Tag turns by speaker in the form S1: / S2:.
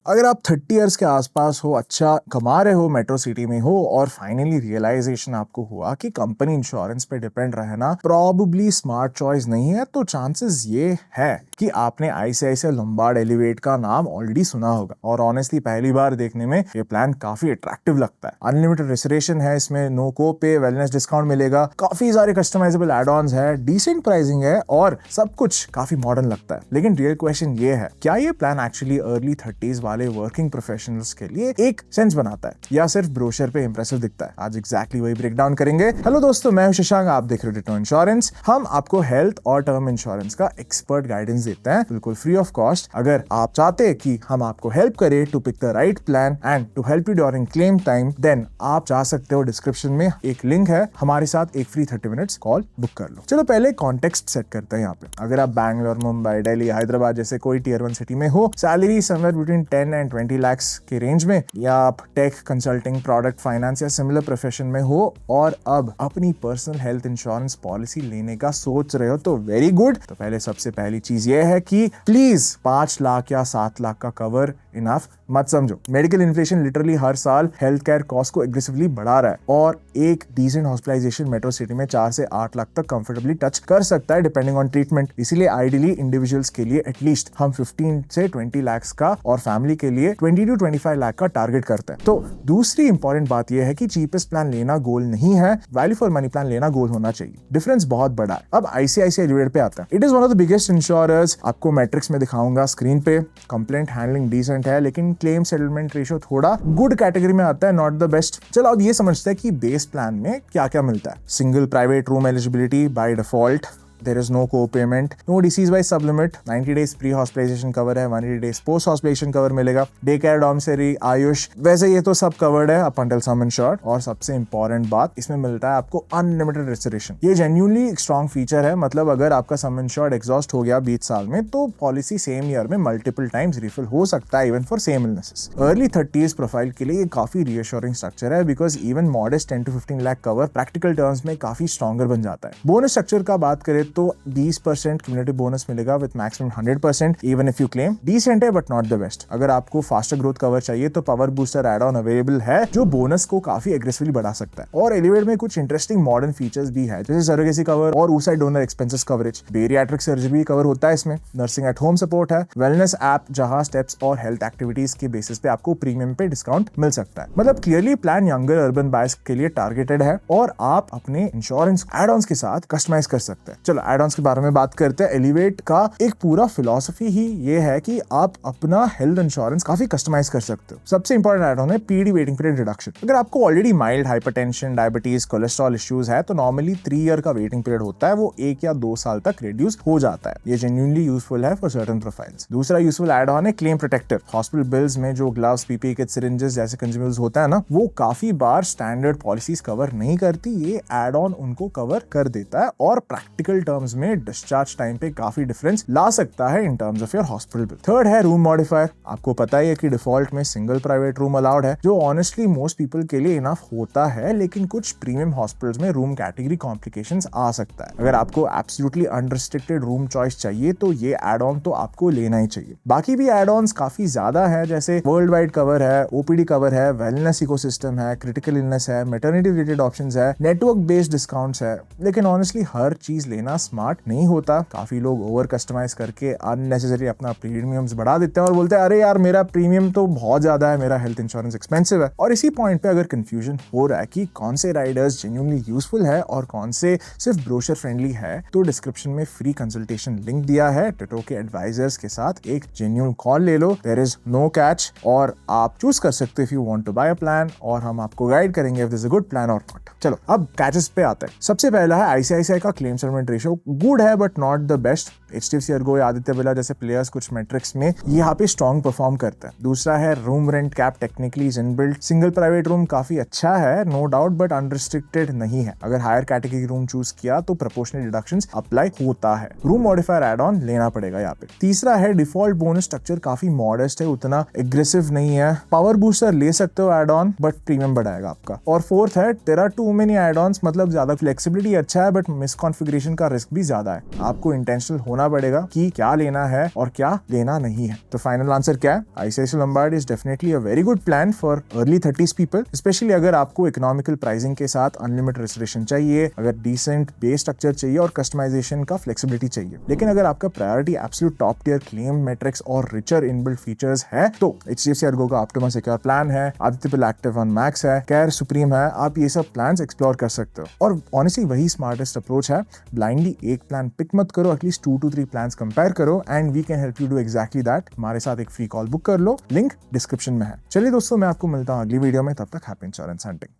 S1: अगर आप 30 इयर्स के आसपास हो, अच्छा कमा रहे हो, मेट्रो सिटी में हो और फाइनली रियलाइजेशन आपको हुआ कि कंपनी इंश्योरेंस पे डिपेंड रहना प्रॉबली स्मार्ट चॉइस नहीं है, तो चांसेस ये है कि आपने आईसीआईसीआई लोम्बार्ड एलिवेट का नाम ऑलरेडी सुना होगा। और ऑनेस्टली पहली बार देखने में ये प्लान काफी अट्रैक्टिव लगता है। अनलिमिटेड रिजर्वेशन है इसमें, नो को पे, वेलनेस डिस्काउंट मिलेगा, काफी सारे कस्टमाइजेबल एड ऑन्स है, डिसेंट प्राइसिंग है और सब कुछ काफी मॉडर्न लगता है। लेकिन रियल क्वेश्चन ये है, क्या ये प्लान एक्चुअली अर्ली 30s वाले वर्किंग प्रोफेशनल्स के लिए एक सेंस बनाता है या सिर्फ ब्रोशर पे इंप्रेसिव दिखता है? आज एग्जैक्टली वही ब्रेक डाउन करेंगे। हेलो दोस्तों, मैं हूं शशांक, आप देख रहे हो डिटो इंश्योरेंस। हम आपको हेल्थ और टर्म इंश्योरेंस का एक्सपर्ट गाइडेंस देते हैं, बिल्कुल फ्री ऑफ कॉस्ट। अगर आप चाहते हैं कि हम आपको हेल्प करें to pick the right plan and to help you during claim time, then आप जा सकते हो, डिस्क्रिप्शन में एक लिंक है, हमारे साथ एक फ्री 30 मिनट्स कॉल बुक कर लो। चलो पहले कॉन्टेक्स्ट सेट करते हैं यहाँ पे। अगर आप बैंगलोर, मुंबई, दिल्ली, हैदराबाद जैसे कोई टियर 1 सिटी में हो, salary somewhere between 10 and 20 lakhs के रेंज में, या आप टेक, कंसल्टिंग, प्रोडक्ट, फाइनेंस या सिमिलर प्रोफेशन में हो और अब अपनी पर्सनल हेल्थ इंश्योरेंस पॉलिसी लेने का सोच रहे हो, तो वेरी गुड। तो पहले सबसे पहली चीज ये है कि प्लीज 5 लाख या 7 लाख का कवर इनफ मत समझो। मेडिकल इन्फ्लेशन लिटरली हर साल हेल्थ केयर कॉस्ट को एग्रेसिवली बढ़ा रहा है और एक डिसेंट हॉस्पिटलाइजेशन मेट्रो सिटी में 4 से 8 लाख तक कंफर्टेबली टच कर सकता है डिपेंडिंग ऑन ट्रीटमेंट। इसीलिए आइडियली इंडिविजुअल्स के लिए एटलीस्ट हम 15 से 20 लाख का और फैमिली के लिए 20 to 25 लाख का टारगेट करते हैं। तो दूसरी इंपॉर्टेंट बात यह है कि चीपेस्ट प्लान लेना गोल नहीं है, वैल्यू फॉर मनी प्लान लेना गोल होना चाहिए। डिफरेंस बहुत बड़ा है। अब आईसीआईसीआई लिमिटेड पे आता है। It is one of the biggest insurers. आपको मैट्रिक्स में दिखाऊंगा स्क्रीन पे। कंप्लेंट हैंडलिंग डिसेंट है, लेकिन क्लेम सेटलमेंट रेशियो थोड़ा गुड कैटेगरी में आता है, नॉट द बेस्ट। चलो अब ये समझते हैं कि बेस प्लान में क्या क्या मिलता है। Single private room eligibility by default, there is no co-payment, no disease by sublimit, 90 days pre-hospitalization cover है, 180 days post-hospitalization cover मिलेगा, डे केयर, डॉर्मिटरी, आयुष, वैसे ये तो सब कवर्ड है अप अंटिल सम इंश्योर्ड। और सबसे इंपॉर्टेंट बात, इसमें मिलता है आपको अनलिमिटेड रिजर्वेशन। ये जेन्युइनली स्ट्रॉन्ग फीचर है, मतलब अगर आपका सम इंश्योर्ड एग्जॉस्ट हो गया 20 साल में, तो पॉलिसी सेम ईयर में मल्टीपल टाइम्स रिफिल हो सकता है, even for same illnesses. Early 30s profile के लिए ये काफी रियश्योरिंग स्ट्रक्चर है, because even modest 10 to 15 lakh cover practical terms में काफी स्ट्रॉन्गर बन जाता है। बोनस स्ट्रक्चर का बात करें तो 20% क्यूमुलेटिव बोनस मिलेगा with maximum 100% even if you claim. Decent है बट नॉट द बेस्ट। अगर आपको फास्टर ग्रोथ कवर चाहिए तो power booster add on available है, जो बोनस को काफी एग्रेसिवली बढ़ा सकता है। और एलिवेट में कुछ इंटरेस्टिंग मॉडर्न फीचर्स भी है, जैसे सरोगेसी कवर और oocyte donor expenses coverage. Bariatric surgery cover होता है इसमें, नर्सिंग एट होम सपोर्ट है, वेलनेस ऐप जहां स्टेप्स और हेल्थ एक्टिविटीज के बेसिस पे आपको प्रीमियम पे डिस्काउंट मिल सकता है। मतलब clearly plan younger urban buyers के लिए टारगेटेड है और आप अपने इंश्योरेंस एड ऑन्स के साथ कस्टमाइज कर सकते हैं। चलो एड ऑन्स के बारे में बात करते हैं। एलिवेट का एक पूरा फिलॉसफी ही ये है कि आप अपना हेल्थ इंश्योरेंस काफी कस्टमाइज कर सकते हो। सबसे इंपॉर्टेंट एड ऑन है पीडी वेटिंग पीरियड रिडक्शन। अगर आपको already mild hypertension, diabetes, cholesterol issues है, तो नॉर्मली 3 ईयर का वेटिंग पीरियड होता है, वो 1 या 2 साल तक रिड्यूस हो जाता है। ये जेन्युइनली यूजफुल है फॉर सर्टेन प्रोफाइल्स। दूसरा यूजफुल एड ऑन है क्लेम प्रोटेक्टर। हॉस्पिटल बिल्स में जो ग्लव्स, पीपीई किट, सिरिंजेस जैसे कंज्यूमेबल्स होता है ना, वो काफी बार स्टैंडर्ड पॉलिसीज कवर नहीं करती। ये एड ऑन उनको कवर कर देता है और प्रैक्टिकल टर्म्स में डिस्चार्ज टाइम पे काफी डिफरेंस ला सकता है in terms of your hospital bill. Third है रूम मॉडिफायर। आपको पता ही है कि डिफॉल्ट में सिंगल प्राइवेट रूम अलाउड है, जो ऑनेस्टली मोस्ट पीपल के लिए इनफ होता है, लेकिन कुछ प्रीमियम हॉस्पिटल्स में रूम कैटेगरी कॉम्प्लिकेशंस आ सकता है। अगर आपको एब्सोल्युटली अनरिस्ट्रिक्टेड रूम चॉइस चाहिए तो ये एड ऑन तो आपको लेना ही चाहिए। बाकी भी एड ऑन्स काफी ज्यादा है, जैसे वर्ल्ड वाइड कवर है, ओपीडी कवर है, वेलनेस इकोसिस्टम है, क्रिटिकल इलनेस है, मैटरनिटी रिलेटेड ऑप्शंस है, नेटवर्क बेस्ड डिस्काउंट्स है। लेकिन ऑनेस्टली हर चीज लेना स्मार्ट नहीं होता। काफी लोग ओवर कस्टमाइज करके अननेसेसरी अपना प्रीमियम्स बढ़ा देते हैं और बोलते हैं अरे यार मेरा प्रीमियम तो बहुत ज्यादा है, मेरा हेल्थ इंश्योरेंस एक्सपेंसिव है। और इसी पॉइंट पे अगर कंफ्यूजन हो रहा है कि कौन से राइडर्स जेन्युइनली यूजफुल है और कौन से सिर्फ ब्रोशर फ्रेंडली है, तो डिस्क्रिप्शन में फ्री कंसल्टेशन लिंक दिया है। टिटो के एडवाइजर्स के साथ एक जेन्युइन कॉल ले लो, देयर इज नो कैच, और आप चूज कर सकते हो if you want to buy a plan, और हम आपको गाइड करेंगे if this is a good plan और नॉट। चलो अब कैचेस पे आते हैं। सबसे पहला है आईसीआईसीआई का क्लेम सेटलमेंट रेशियो गुड है but not the best. HDFC, Ergo, Aditya Birla जैसे प्लेयर्स कुछ मैट्रिक्स में यहाँ पे स्ट्रॉन्ग परफॉर्म करते हैं। दूसरा है room rent cap, technically is inbuilt. Single private room काफी अच्छा है नो डाउट, बट अनरिस्ट्रिक्टेड नहीं है। अगर हायर कैटेगरी रूम चूज किया तो प्रोपोर्शनल डिडक्शंस अप्लाई होता है। रूम मॉडिफायर एड ऑन लेना पड़ेगा यहाँ पे। तीसरा है डिफॉल्ट बोनस स्ट्रक्चर काफी मॉडेस्ट है, उतना एग्रेसिव नहीं है। पावर बूस्टर ले सकते हो एड ऑन, बट प्रीमियम बढ़ाएगा आपका। और फोर्थ है there are too many add ons, मतलब ज्यादा फ्लेक्सिबिलिटी अच्छा है बट मिसकॉन्फिगरेशन का रिस्क भी ज्यादा है। आपको इंटेंशनल होना होना पड़ेगा कि क्या लेना है और क्या लेना नहीं है। तो फाइनल आंसर क्या है? ICICI Lombard is definitely a very good plan for early 30s people, specially अगर आपको इकोनॉमिकल प्राइसिंग के साथ अनलिमिटेड रिजर्वेशन चाहिए, अगर डिसेंट बेस स्ट्रक्चर चाहिए और कस्टमाइजेशन का फ्लेक्सिबिलिटी चाहिए। लेकिन अगर आपका priority absolute top tier claim metrics और रिचर इनबिल्ट फीचर्स है तो HDFC ERGO का ऑप्टिमा सिक्योर प्लान है, Aditya Birla Active One Max है, केयर सुप्रीम है, आप ये सब प्लान्स एक्सप्लोर कर सकते हो। और ऑनेस्टली वही स्मार्टेस्ट अप्रोच है। ब्लाइंडली एक प्लान पिक मत करो, एटलीस्ट 2 to 3 प्लान्स कंपेयर करो and we can help you do exactly that. हमारे साथ एक फ्री कॉल बुक कर लो, लिंक डिस्क्रिप्शन में है। चलिए दोस्तों, मैं आपको मिलता हूँ अगली वीडियो में, तब तक हैप्पी इंश्योरेंस हंटिंग।